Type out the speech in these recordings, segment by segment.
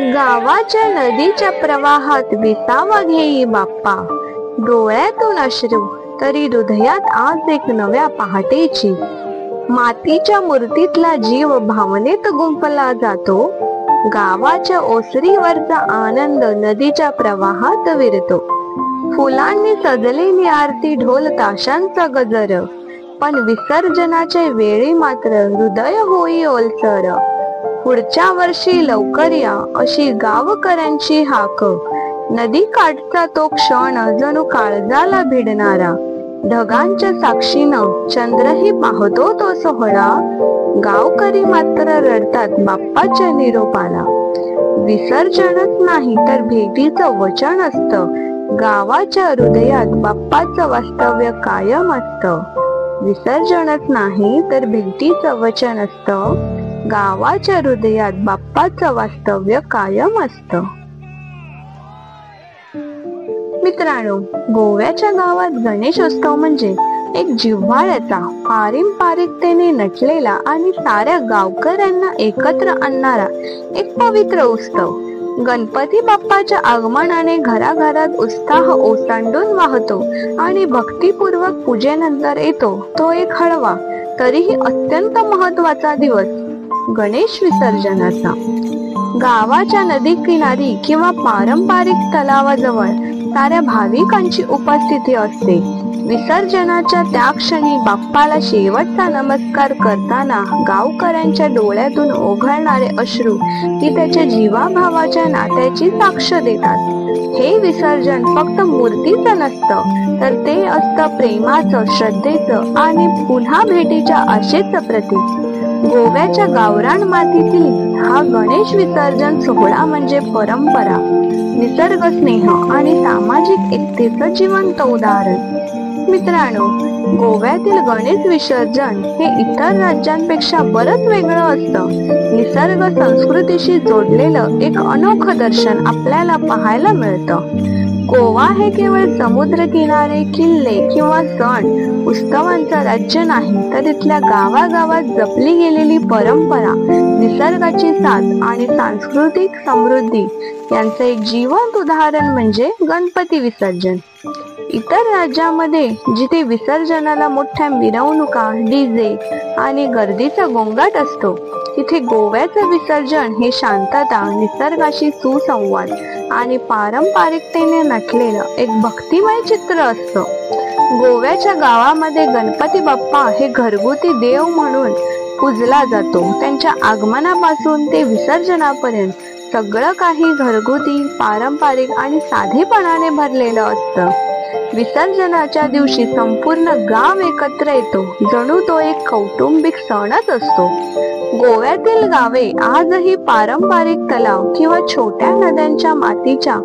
गावाच्या नदीच्या प्रवाहात विसावा घेई बाप्पा, डोळ्यातून अश्रू तरी हृदयात आज एक नव्या पहाटेची. मातीच्या मूर्तीतला जीव भावनेत गुंफला जातो, गावाच्या ओसरीवरचा आनंद नदीच्या प्रवाहात विरतो. फुलांनी सजलेली आरती, ढोल ताशांचा गजर, पण विसर्जनाच्या वेळी मात्र हृदय होई ओलसर. पुढच्या वर्षी लवकर या अशी गावकऱ्यांची हाक, नदी काठचा तो क्षण जणू काळजाला भिडणारा. ढगांच्या साक्षीनं चंद्रही पाहतो तो सोहळा, गावकरी मात्र रडतात बाप्पाच्या निरोपाला. विसर्जनच नाही तर भेटीचं वचन असतं, गावाच्या हृदयात बाप्पाचं वास्तव्य कायम असतं. विसर्जनच नाही तर भेटीचं वचन असतं, गावाच्या हृदयात बाप्पाचं वास्तव्य कायम असतं. मित्रांनो, गोव्याच्या गावात गणेशोत्सव म्हणजे एक जिव्हाळ्याचा, पारंपरिकतेने नटलेला आणि साऱ्या गावकऱ्यांना एकत्र आणणारा एक पवित्र उत्सव. गणपती बाप्पाच्या आगमनाने घराघरात उत्साह ओसंडून वाहतो आणि भक्तिपूर्वक पूजेनंतर येतो तो एक हळवा तरीही अत्यंत महत्वाचा दिवस, गणेश विसर्जनाचा. गावाच्या नदी किनारी किंवा पारंपरिक तलावाजवळ साऱ्या भाविकांची उपस्थिती असते. विसर्जनाच्या त्या क्षणी बाप्पाला शेवटचा नमस्कार करताना गावकऱ्यांच्या डोळ्यातून ओघळणारे अश्रू ही त्याच्या जीवाभावाच्या नात्याची साक्ष देतात. हे विसर्जन फक्त मूर्तीचं नसतं, तर ते असतं प्रेमाचं, श्रद्धेचं आणि पुन्हा भेटीच्या आशेचं प्रतीक. गोव्याच्या गावरान मातीतील हा गणेश विसर्जन सोहळा म्हणजे परंपरा, निसर्ग स्नेह आणि सामाजिक एकतेचं जिवंत उदाहरण. मित्रांनो, गोव्यातील गणेश विसर्जन हे इतर राज्यांपेक्षा बरंच वेगळं असतं. निसर्ग संस्कृतीशी जोडलेलं एक अनोखं दर्शन आपल्याला पाहायला मिळतं. गोवा हे केवळ समुद्र किनारे, किल्ले किंवा सण उत्सवांचं राज्य नाही, तर इथल्या गावागावात जपली गेलेली परंपरा, निसर्गाची साथ आणि सांस्कृतिक समृद्धी यांचं एक जिवंत उदाहरण म्हणजे गणपती विसर्जन. इतर राज्यामध्ये जिथे विसर्जनाला मोठ्या मिरवणुका, डीजे आणि गर्दीचा गोंगाट असतो, तिथे गोव्याचं विसर्जन हे शांतता, निसर्गाशी सुसंवाद आणि पारंपरिकतेने नटलेलं एक भक्तिमय चित्र असतं. गोव्याच्या गावामध्ये गणपती बाप्पा हे घरगुती देव म्हणून पूजला जातो. त्यांच्या आगमनापासून ते विसर्जनापर्यंत सगळं काही घरगुती, पारंपरिक आणि साधेपणाने भरलेलं असतं. विसर्जनाच्या दिवशी संपूर्ण गाव एकत्र येतो, जणू तो एक कौटुंबिक सणच असतो. गोव्यातील गावे आजही पारंपरिक तलाव किंवा छोट्या नद्यांच्या मातीच्या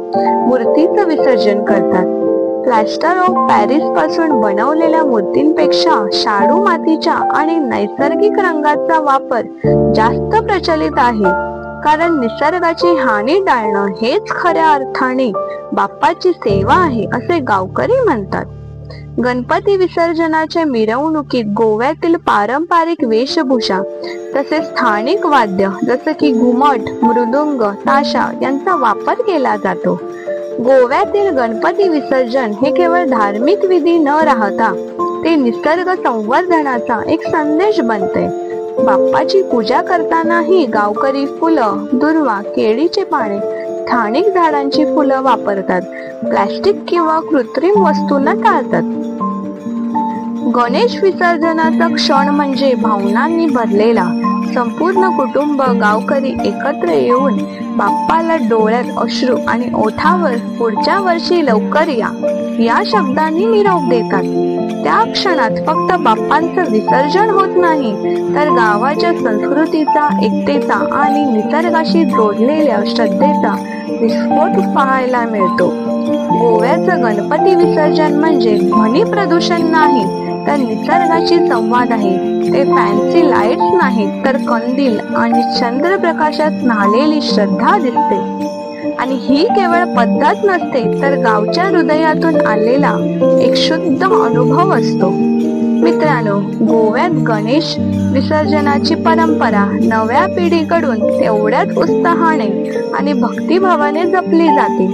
मूर्तीचं विसर्जन करतात. प्लॅस्टर ऑफ पॅरिस पासून बनवलेल्या मूर्तींपेक्षा शाडू मातीच्या आणि नैसर्गिक रंगाचा वापर जास्त प्रचलित आहे, कारण निसर्गाची हानी टाळणं हेच खऱ्या अर्थाने बाप्पाची सेवा आहे असे गावकरी म्हणतात. गणपती विसर्जनाच्या मिरवणुकीत गोव्यातील पारंपरिक वेशभूषा तसेच स्थानिक वाद्य जसे की घुमट, मृदुंग, ताशा यांचा वापर केला जातो. गोव्यातील गणपती विसर्जन हे केवळ धार्मिक विधी न राहता ते निसर्ग संवर्धनाचा एक संदेश बनते. बाप्पाची पूजा करतानाही गावकरी फुलं, दुर्वा, केळीचे पाने, स्थानिक झाडांची फुलं वापरतात. प्लास्टिक किंवा कृत्रिम वस्तूंना टाळतात. गणेश विसर्जनाचा क्षण म्हणजे भावनांनी भरलेला. संपूर्ण कुटुंब, गावकरी एकत्र येऊन बाप्पाला डोळ्यात अश्रू आणि ओठावर पुढच्या वर्षी लवकर या या शब्दांनी निरोप देतात. त्या क्षणात फक्त बाप्पांचं विसर्जन होत नाही, तर गावाच्या संस्कृतीचा, एकतेचा आणि निसर्गाशी जोडलेल्या श्रद्धेचा विस्फोट पाहायला मिळतो. गोव्याचं गणपती विसर्जन म्हणजे ध्वनी प्रदूषण नाही, तर निसर्गाशी संवाद आहे. ते फॅन्सी लाईट्स नाहीत, तर कंदील आणि चंद्रप्रकाशात न्हालेली श्रद्धा दिसते. आणि ही केवळ पद्धत नसते, तर गावच्या हृदयातून आलेला एक शुद्ध अनुभव असतो. मित्रांनो, गोव्यात गणेश विसर्जनाची परंपरा नव्या पिढीकडून तेवढ्याच उत्साहाने आणि भक्तिभावाने जपली जाते.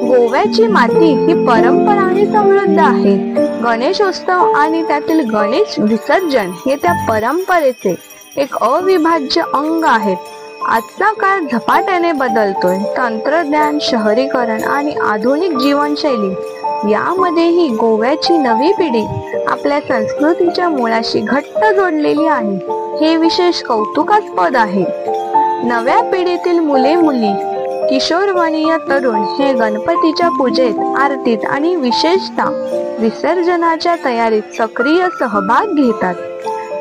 गोव्याची माती ही परंपराने समृद्ध आहे. गणेशोत्सव आणि त्यातील गणेश विसर्जन हे त्या परंपरेचे एक अविभाज्य अंग आहेत. आजचा काळ झपाट्याने बदलतोय. तंत्रज्ञान, शहरीकरण आणि आधुनिक जीवनशैली यामध्येही गोव्याची नवी पिढी आपल्या संस्कृतीच्या मुळाशी घट्ट जोडलेली आहे. हे विशेष कौतुकास्पद आहे. नव्या पिढीतील मुले मुली, किशोरवयीन तरुण हे गणपतीच्या पूजेत, आरतीत आणि विशेषतः विसर्जनाच्या तयारीत सक्रिय सहभाग घेतात.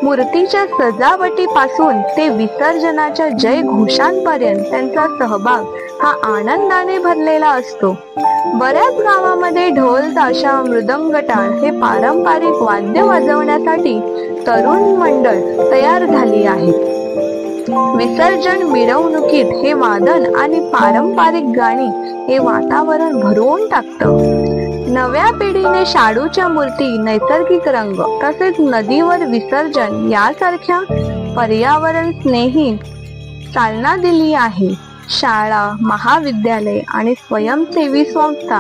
मूर्तीच्या सजावटीपासून ते विसर्जनाच्या जय घोषांपर्यंत त्यांचा सहभाग हा आनंदाने भरलेला असतो. बऱ्याच गावामध्ये ढोल, ताशा, मृदंग, टाळ हे पारंपरिक वाद्य वाजवण्यासाठी तरुण मंडळ तयार झाली आहेत. विसर्जन मिरवणुकीत हे वादन आणि पारंपरिक गाणी हे वातावरण भरवून टाकतं. नव्या पिढीने शाडूच्या मूर्ती, नैसर्गिक रंग तसेच नदीवर विसर्जन यासारख्या पर्यावरण स्नेही चालना दिली आहे. शाळा, महाविद्यालय आणि स्वयंसेवी संस्था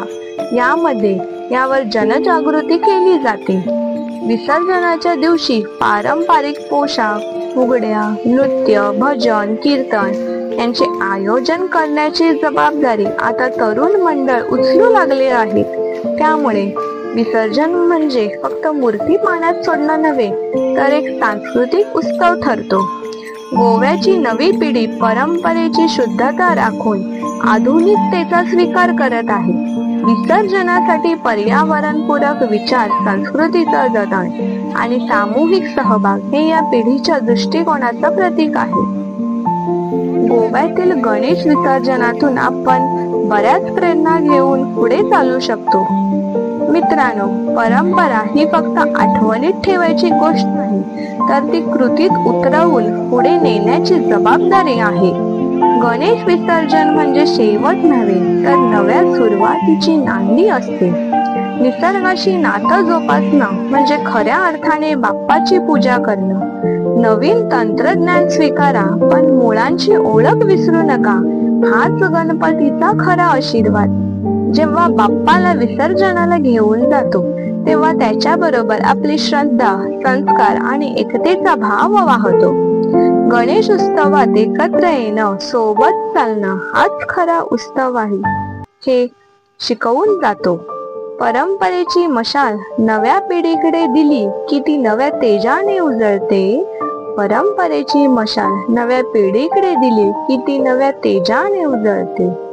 यामध्ये यावर जनजागृती केली जाते. विसर्जनाच्या दिवशी पारंपरिक पोशाख, फुगड्या, नृत्य, भजन, कीर्तन यांचे आयोजन करण्याची जबाबदारी आता तरुण मंडळ उचलू लागले आहेत. त्यामुळे विसर्जन म्हणजे फक्त मूर्ती पाण्यात सोडणं नव्हे, तर एक सांस्कृतिक उत्सव ठरतो. गोव्याची नवी पिढी परंपरेची शुद्धता राखून आधुनिकतेचा स्वीकार करत आहे. विसर्जनासाठी पर्यावरणपूरक विचार, संस्कृतीचं जतन आणि सामूहिक सहभाग हे या पिढीच्या दृष्टिकोनाचं प्रतीक आहे. गोव्यातील गणेश विसर्जनातून आपण बऱ्याच प्रेरणा घेऊन पुढे चालू शकतो. मित्रांनो, परंपरा ही फक्त आठवणीत ठेवायची गोष्ट नाही, तर ती कृतीत उतरवून पुढे नेण्याची जबाबदारी आहे. गणेश विसर्जन म्हणजे शेवट नव्हे, तर नव्या सुरुवातीची नांदी असते. निसर्गाशी नातं जोपासणं म्हणजे खऱ्या अर्थाने बाप्पाची पूजा करणं. नवीन तंत्रज्ञान स्वीकारा, पण मुळांची ओळख विसरू नका. हाच गणपतीचा खरा आशीर्वाद. जेव्हा बाप्पाला विसर्जनाला घेऊन जातो, तेव्हा त्याच्याबरोबर आपली श्रद्धा, संस्कार आणि एकतेचा भाव वाहतो. गणेश उत्सवात एकत्र येणं, सोबत चालणं हाच खरा उत्सव आहे, हे शिकवून जातो. परंपरेची मशाल नव्या पिढीकडे दिली की ती नव्या तेजाने उजळते. परंपरेची मशाल नव्या पिढीकडे दिली की ती नव्या तेजाने उजळते.